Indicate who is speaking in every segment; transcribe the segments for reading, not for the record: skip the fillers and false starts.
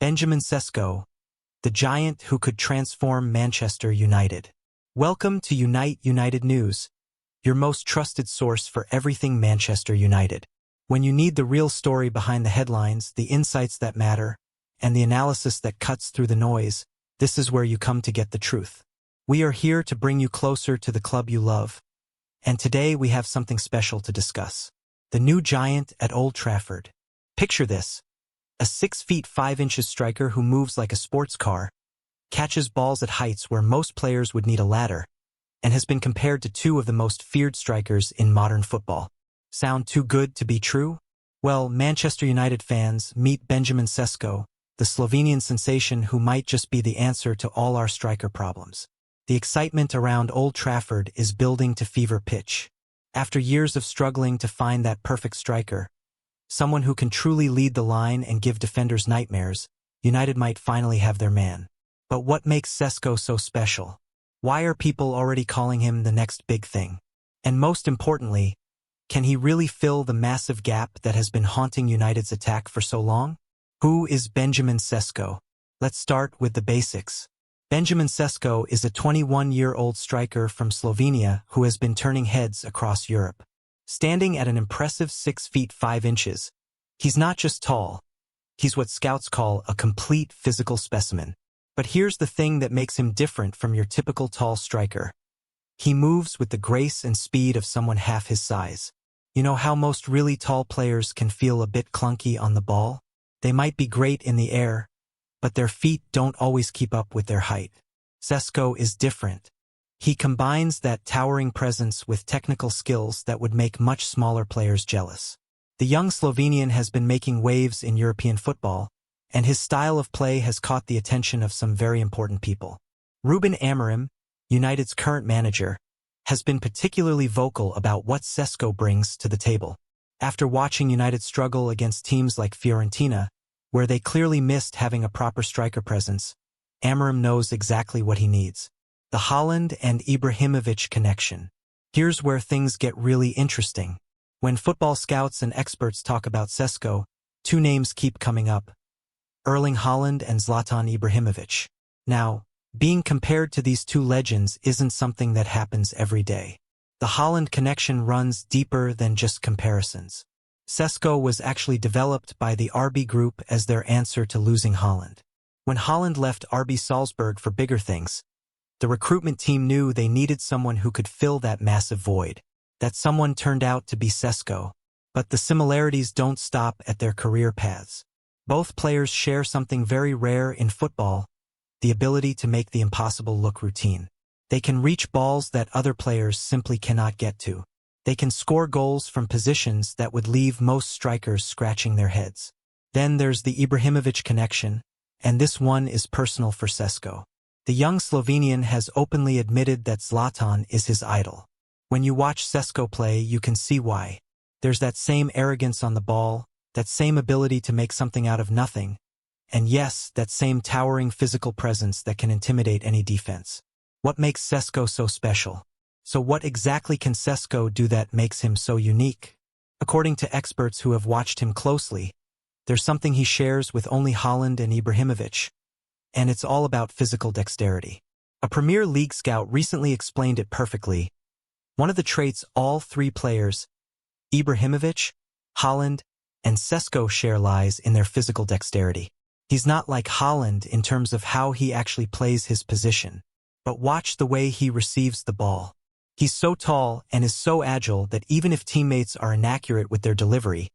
Speaker 1: Benjamin Sesko, the giant who could transform Manchester United. Welcome to Unite United News, your most trusted source for everything Manchester United. When you need the real story behind the headlines, the insights that matter, and the analysis that cuts through the noise, this is where you come to get the truth. We are here to bring you closer to the club you love, and today we have something special to discuss. The new giant at Old Trafford. Picture this. A 6 feet 5 inches striker who moves like a sports car, catches balls at heights where most players would need a ladder, and has been compared to two of the most feared strikers in modern football. Sound too good to be true? Well, Manchester United fans, meet Benjamin Sesko, the Slovenian sensation who might just be the answer to all our striker problems. The excitement around Old Trafford is building to fever pitch. After years of struggling to find that perfect striker, someone who can truly lead the line and give defenders nightmares, United might finally have their man. But what makes Sesko so special? Why are people already calling him the next big thing? And most importantly, can he really fill the massive gap that has been haunting United's attack for so long? Who is Benjamin Sesko? Let's start with the basics. Benjamin Sesko is a 21-year-old striker from Slovenia who has been turning heads across Europe. Standing at an impressive 6 feet 5 inches, he's not just tall, he's what scouts call a complete physical specimen. But here's the thing that makes him different from your typical tall striker. He moves with the grace and speed of someone half his size. You know how most really tall players can feel a bit clunky on the ball? They might be great in the air, but their feet don't always keep up with their height. Sesko is different. He combines that towering presence with technical skills that would make much smaller players jealous. The young Slovenian has been making waves in European football, and his style of play has caught the attention of some very important people. Ruben Amorim, United's current manager, has been particularly vocal about what Sesko brings to the table. After watching United struggle against teams like Fiorentina, where they clearly missed having a proper striker presence, Amorim knows exactly what he needs. The Haaland and Ibrahimovic connection. Here's where things get really interesting. When football scouts and experts talk about Sesko, two names keep coming up: Erling Haaland and Zlatan Ibrahimovic. Now, being compared to these two legends isn't something that happens every day. The Haaland connection runs deeper than just comparisons. Sesko was actually developed by the RB Group as their answer to losing Haaland. When Haaland left RB Salzburg for bigger things, the recruitment team knew they needed someone who could fill that massive void. That someone turned out to be Sesko. But the similarities don't stop at their career paths. Both players share something very rare in football: the ability to make the impossible look routine. They can reach balls that other players simply cannot get to. They can score goals from positions that would leave most strikers scratching their heads. Then there's the Ibrahimovic connection, and this one is personal for Sesko. The young Slovenian has openly admitted that Zlatan is his idol. When you watch Sesko play, you can see why. There's that same arrogance on the ball, that same ability to make something out of nothing, and yes, that same towering physical presence that can intimidate any defense. What makes Sesko so special? So what exactly can Sesko do that makes him so unique? According to experts who have watched him closely, there's something he shares with only Haaland and Ibrahimovic, and it's all about physical dexterity. A Premier League scout recently explained it perfectly. One of the traits all three players, Ibrahimovic, Haaland, and Sesko, share lies in their physical dexterity. He's not like Haaland in terms of how he actually plays his position, but watch the way he receives the ball. He's so tall and is so agile that even if teammates are inaccurate with their delivery,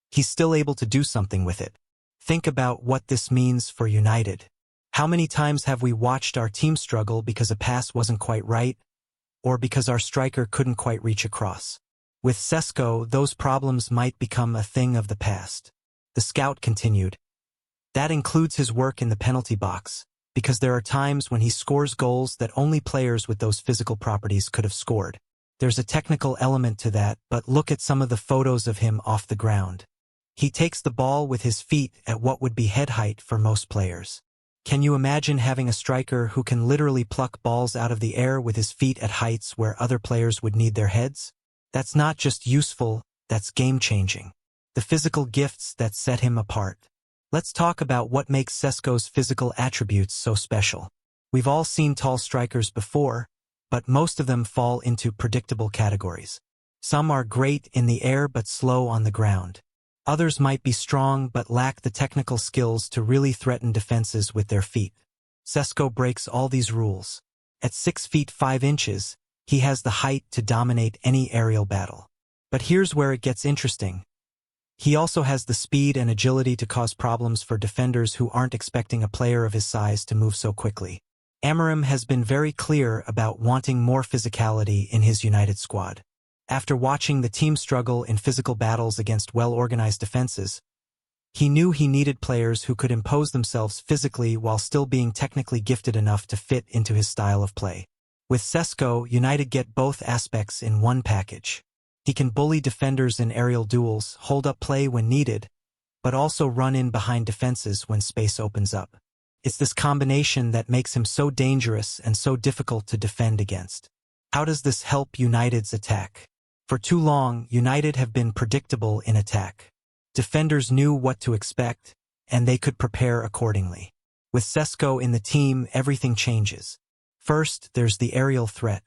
Speaker 1: he's still able to do something with it. Think about what this means for United. How many times have we watched our team struggle because a pass wasn't quite right, or because our striker couldn't quite reach across? With Sesko, those problems might become a thing of the past. The scout continued. That includes his work in the penalty box, because there are times when he scores goals that only players with those physical properties could have scored. There's a technical element to that, but look at some of the photos of him off the ground. He takes the ball with his feet at what would be head height for most players. Can you imagine having a striker who can literally pluck balls out of the air with his feet at heights where other players would need their heads? That's not just useful, that's game-changing. The physical gifts that set him apart. Let's talk about what makes Sesko's physical attributes so special. We've all seen tall strikers before, but most of them fall into predictable categories. Some are great in the air but slow on the ground. Others might be strong but lack the technical skills to really threaten defenses with their feet. Sesko breaks all these rules. At 6 feet 5 inches, he has the height to dominate any aerial battle. But here's where it gets interesting. He also has the speed and agility to cause problems for defenders who aren't expecting a player of his size to move so quickly. Amorim has been very clear about wanting more physicality in his United squad. After watching the team struggle in physical battles against well-organized defenses, he knew he needed players who could impose themselves physically while still being technically gifted enough to fit into his style of play. With Sesko, United get both aspects in one package. He can bully defenders in aerial duels, hold up play when needed, but also run in behind defenses when space opens up. It's this combination that makes him so dangerous and so difficult to defend against. How does this help United's attack? For too long, United have been predictable in attack. Defenders knew what to expect, and they could prepare accordingly. With Sesko in the team, everything changes. First, there's the aerial threat.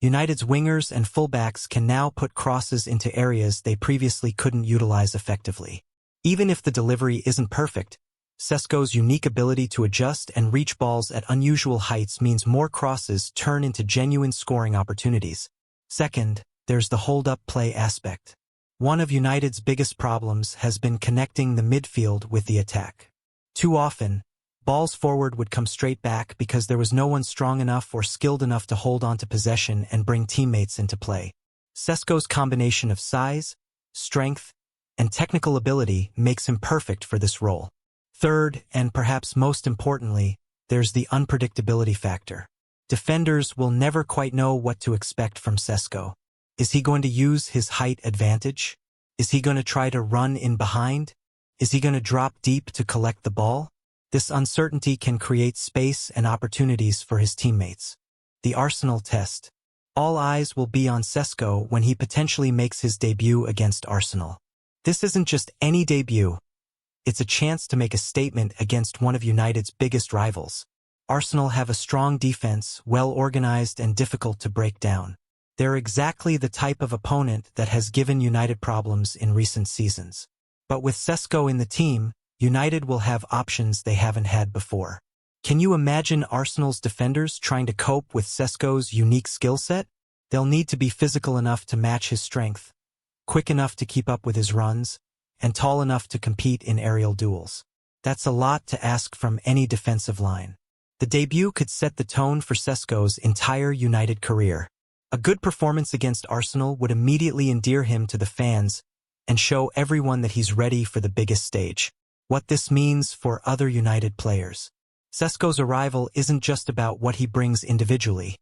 Speaker 1: United's wingers and fullbacks can now put crosses into areas they previously couldn't utilize effectively. Even if the delivery isn't perfect, Sesko's unique ability to adjust and reach balls at unusual heights means more crosses turn into genuine scoring opportunities. Second, there's the hold-up play aspect. One of United's biggest problems has been connecting the midfield with the attack. Too often, balls forward would come straight back because there was no one strong enough or skilled enough to hold on to possession and bring teammates into play. Sesko's combination of size, strength, and technical ability makes him perfect for this role. Third, and perhaps most importantly, there's the unpredictability factor. Defenders will never quite know what to expect from Sesko. Is he going to use his height advantage? Is he going to try to run in behind? Is he going to drop deep to collect the ball? This uncertainty can create space and opportunities for his teammates. The Arsenal test. All eyes will be on Sesko when he potentially makes his debut against Arsenal. This isn't just any debut. It's a chance to make a statement against one of United's biggest rivals. Arsenal have a strong defense, well-organized and difficult to break down. They're exactly the type of opponent that has given United problems in recent seasons. But with Sesko in the team, United will have options they haven't had before. Can you imagine Arsenal's defenders trying to cope with Sesko's unique skill set? They'll need to be physical enough to match his strength, quick enough to keep up with his runs, and tall enough to compete in aerial duels. That's a lot to ask from any defensive line. The debut could set the tone for Sesko's entire United career. A good performance against Arsenal would immediately endear him to the fans and show everyone that he's ready for the biggest stage. What this means for other United players. Sesko's arrival isn't just about what he brings individually.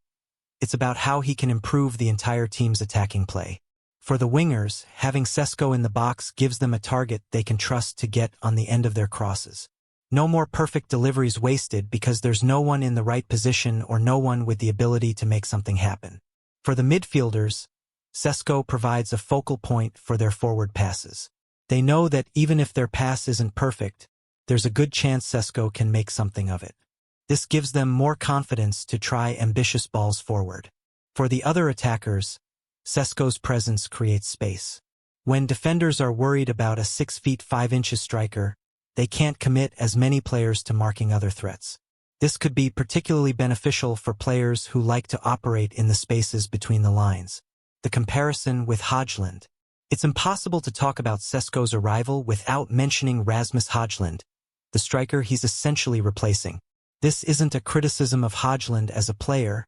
Speaker 1: It's about how he can improve the entire team's attacking play. For the wingers, having Sesko in the box gives them a target they can trust to get on the end of their crosses. No more perfect deliveries wasted because there's no one in the right position or no one with the ability to make something happen. For the midfielders, Sesko provides a focal point for their forward passes. They know that even if their pass isn't perfect, there's a good chance Sesko can make something of it. This gives them more confidence to try ambitious balls forward. For the other attackers, Sesko's presence creates space. When defenders are worried about a 6 feet 5 inches striker, they can't commit as many players to marking other threats. This could be particularly beneficial for players who like to operate in the spaces between the lines. The comparison with Højlund. It's impossible to talk about Sesko's arrival without mentioning Rasmus Højlund, the striker he's essentially replacing. This isn't a criticism of Højlund as a player,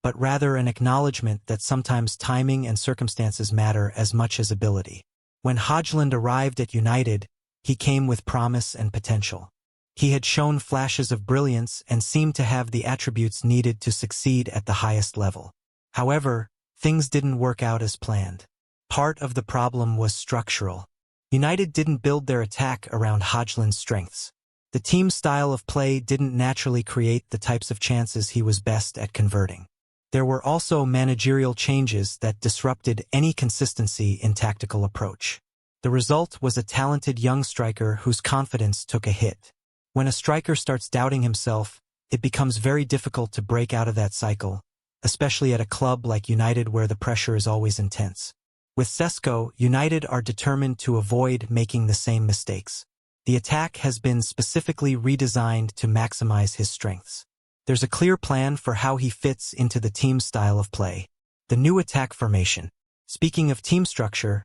Speaker 1: but rather an acknowledgement that sometimes timing and circumstances matter as much as ability. When Højlund arrived at United, he came with promise and potential. He had shown flashes of brilliance and seemed to have the attributes needed to succeed at the highest level. However, things didn't work out as planned. Part of the problem was structural. United didn't build their attack around Højlund's strengths. The team's style of play didn't naturally create the types of chances he was best at converting. There were also managerial changes that disrupted any consistency in tactical approach. The result was a talented young striker whose confidence took a hit. When a striker starts doubting himself, it becomes very difficult to break out of that cycle, especially at a club like United where the pressure is always intense. With Sesko, United are determined to avoid making the same mistakes. The attack has been specifically redesigned to maximize his strengths. There's a clear plan for how he fits into the team's style of play. The new attack formation. Speaking of team structure,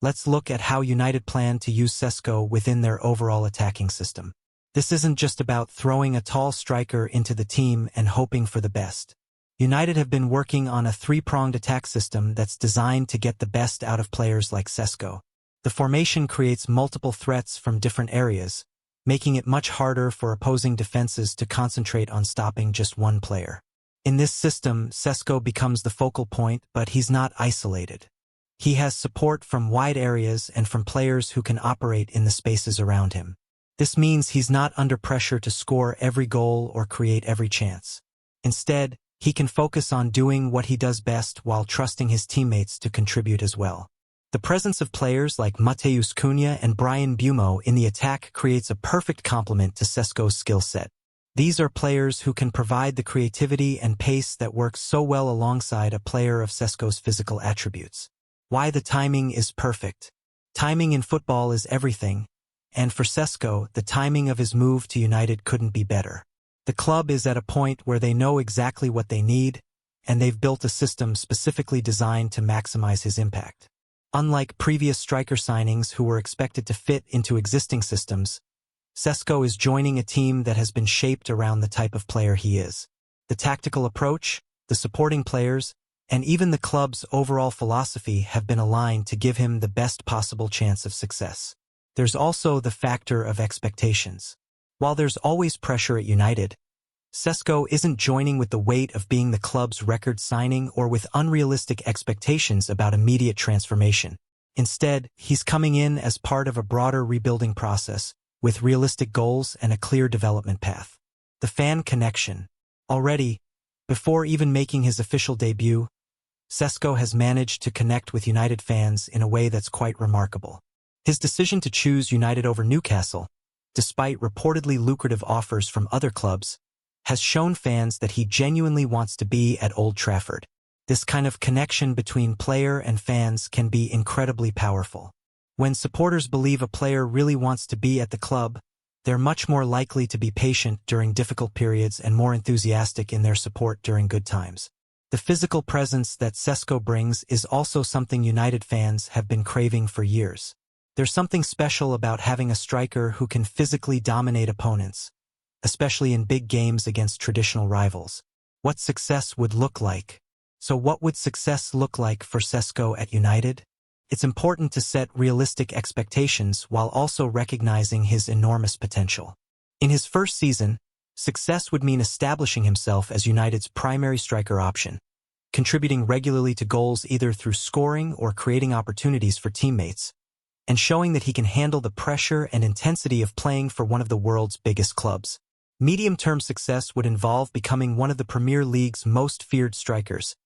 Speaker 1: let's look at how United plan to use Sesko within their overall attacking system. This isn't just about throwing a tall striker into the team and hoping for the best. United have been working on a three-pronged attack system that's designed to get the best out of players like Sesko. The formation creates multiple threats from different areas, making it much harder for opposing defenses to concentrate on stopping just one player. In this system, Sesko becomes the focal point, but he's not isolated. He has support from wide areas and from players who can operate in the spaces around him. This means he's not under pressure to score every goal or create every chance. Instead, he can focus on doing what he does best while trusting his teammates to contribute as well. The presence of players like Matheus Cunha and Bryan Mbeumo in the attack creates a perfect complement to Sesko's skill set. These are players who can provide the creativity and pace that works so well alongside a player of Sesko's physical attributes. Why the timing is perfect. Timing in football is everything, and for Sesko, the timing of his move to United couldn't be better. The club is at a point where they know exactly what they need, and they've built a system specifically designed to maximize his impact. Unlike previous striker signings who were expected to fit into existing systems, Sesko is joining a team that has been shaped around the type of player he is. The tactical approach, the supporting players, and even the club's overall philosophy have been aligned to give him the best possible chance of success. There's also the factor of expectations. While there's always pressure at United, Sesko isn't joining with the weight of being the club's record signing or with unrealistic expectations about immediate transformation. Instead, he's coming in as part of a broader rebuilding process, with realistic goals and a clear development path. The fan connection. Already, before even making his official debut, Sesko has managed to connect with United fans in a way that's quite remarkable. His decision to choose United over Newcastle, despite reportedly lucrative offers from other clubs, has shown fans that he genuinely wants to be at Old Trafford. This kind of connection between player and fans can be incredibly powerful. When supporters believe a player really wants to be at the club, they're much more likely to be patient during difficult periods and more enthusiastic in their support during good times. The physical presence that Sesko brings is also something United fans have been craving for years. There's something special about having a striker who can physically dominate opponents, especially in big games against traditional rivals. What success would look like. So what would success look like for Sesko at United? It's important to set realistic expectations while also recognizing his enormous potential. In his first season, success would mean establishing himself as United's primary striker option, contributing regularly to goals either through scoring or creating opportunities for teammates, and showing that he can handle the pressure and intensity of playing for one of the world's biggest clubs. Medium-term success would involve becoming one of the Premier League's most feared strikers,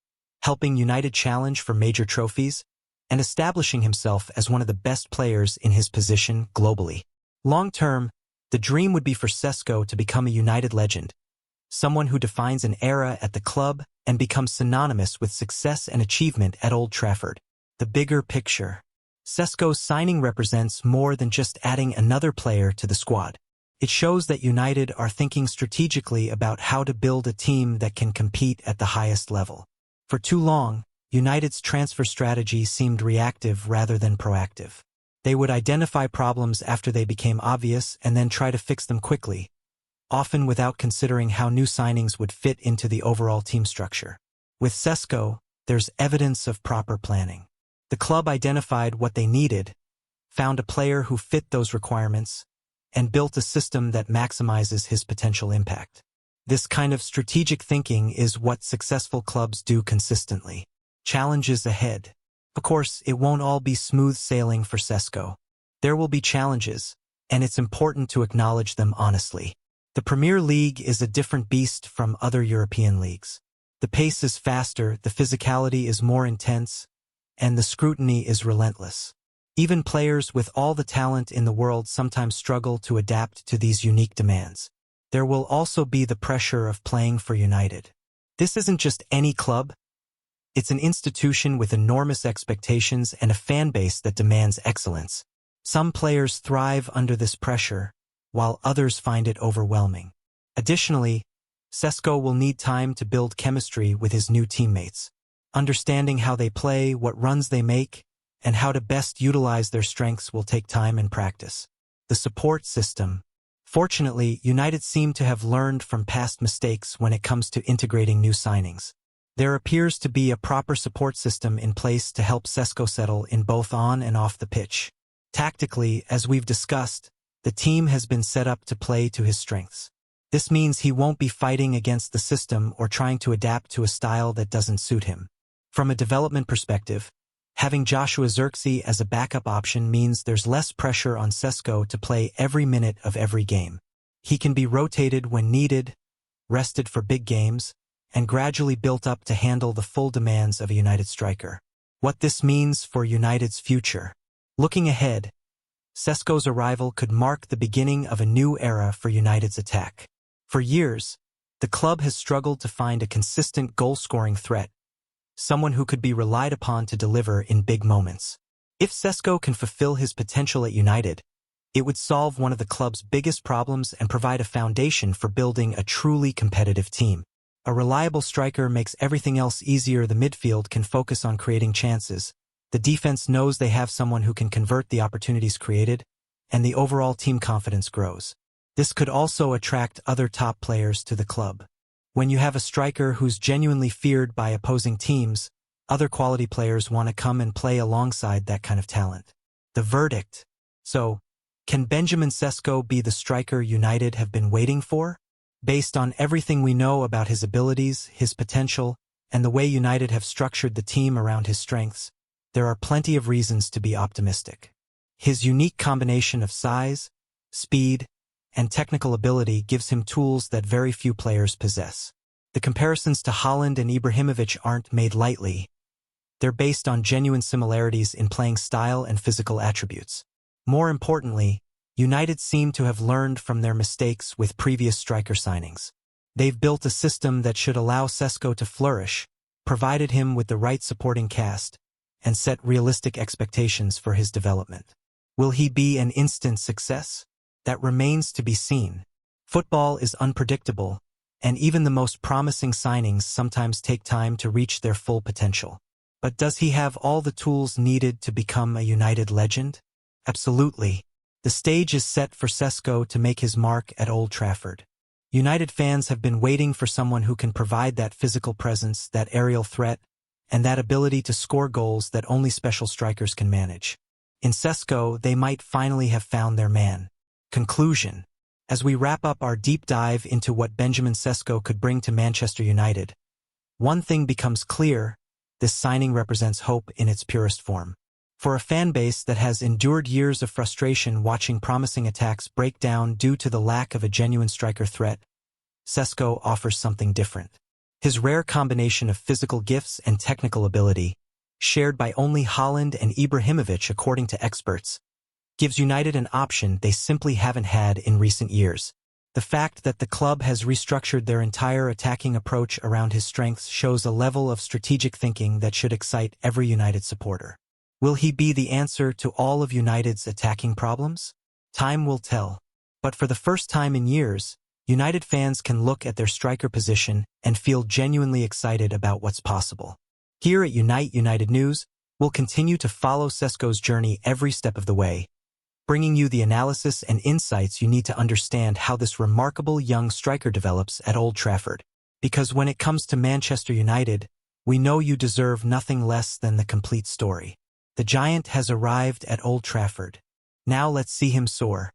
Speaker 1: helping United challenge for major trophies, and establishing himself as one of the best players in his position globally. Long-term, the dream would be for Sesko to become a United legend, someone who defines an era at the club and becomes synonymous with success and achievement at Old Trafford. The bigger picture. Sesko's signing represents more than just adding another player to the squad. It shows that United are thinking strategically about how to build a team that can compete at the highest level. For too long, United's transfer strategy seemed reactive rather than proactive. They would identify problems after they became obvious and then try to fix them quickly, often without considering how new signings would fit into the overall team structure. With Sesko, there's evidence of proper planning. The club identified what they needed, found a player who fit those requirements, and built a system that maximizes his potential impact. This kind of strategic thinking is what successful clubs do consistently. Challenges ahead. Of course, it won't all be smooth sailing for Sesko. There will be challenges, and it's important to acknowledge them honestly. The Premier League is a different beast from other European leagues. The pace is faster, the physicality is more intense, and the scrutiny is relentless. Even players with all the talent in the world sometimes struggle to adapt to these unique demands. There will also be the pressure of playing for United. This isn't just any club. It's an institution with enormous expectations and a fan base that demands excellence. Some players thrive under this pressure, while others find it overwhelming. Additionally, Sesko will need time to build chemistry with his new teammates. Understanding how they play, what runs they make, and how to best utilize their strengths will take time and practice. The support system. Fortunately, United seem to have learned from past mistakes when it comes to integrating new signings. There appears to be a proper support system in place to help Sesko settle in both on and off the pitch. Tactically, as we've discussed, the team has been set up to play to his strengths. This means he won't be fighting against the system or trying to adapt to a style that doesn't suit him. From a development perspective, having Joshua Zirkzee as a backup option means there's less pressure on Sesko to play every minute of every game. He can be rotated when needed, rested for big games, and gradually built up to handle the full demands of a United striker. What this means for United's future. Looking ahead, Sesko's arrival could mark the beginning of a new era for United's attack. For years, the club has struggled to find a consistent goal-scoring threat, someone who could be relied upon to deliver in big moments. If Sesko can fulfill his potential at United, it would solve one of the club's biggest problems and provide a foundation for building a truly competitive team. A reliable striker makes everything else easier. The midfield can focus on creating chances. The defense knows they have someone who can convert the opportunities created, and the overall team confidence grows. This could also attract other top players to the club. When you have a striker who's genuinely feared by opposing teams, other quality players want to come and play alongside that kind of talent. The verdict. So, can Benjamin Sesko be the striker United have been waiting for? Based on everything we know about his abilities, his potential, and the way United have structured the team around his strengths, there are plenty of reasons to be optimistic. His unique combination of size, speed, and technical ability gives him tools that very few players possess. The comparisons to Haaland and Ibrahimovic aren't made lightly. They're based on genuine similarities in playing style and physical attributes. More importantly, United seem to have learned from their mistakes with previous striker signings. They've built a system that should allow Sesko to flourish, provided him with the right supporting cast, and set realistic expectations for his development. Will he be an instant success? That remains to be seen. Football is unpredictable, and even the most promising signings sometimes take time to reach their full potential. But does he have all the tools needed to become a United legend? Absolutely. The stage is set for Sesko to make his mark at Old Trafford. United fans have been waiting for someone who can provide that physical presence, that aerial threat, and that ability to score goals that only special strikers can manage. In Sesko, they might finally have found their man. Conclusion. As we wrap up our deep dive into what Benjamin Sesko could bring to Manchester United, one thing becomes clear: this signing represents hope in its purest form. For a fan base that has endured years of frustration watching promising attacks break down due to the lack of a genuine striker threat, Sesko offers something different. His rare combination of physical gifts and technical ability, shared by only Haaland and Ibrahimovic according to experts, gives United an option they simply haven't had in recent years. The fact that the club has restructured their entire attacking approach around his strengths shows a level of strategic thinking that should excite every United supporter. Will he be the answer to all of United's attacking problems? Time will tell. But for the first time in years, United fans can look at their striker position and feel genuinely excited about what's possible. Here at Unite United News, we'll continue to follow Sesko's journey every step of the way, bringing you the analysis and insights you need to understand how this remarkable young striker develops at Old Trafford. Because when it comes to Manchester United, we know you deserve nothing less than the complete story. The giant has arrived at Old Trafford. Now let's see him soar.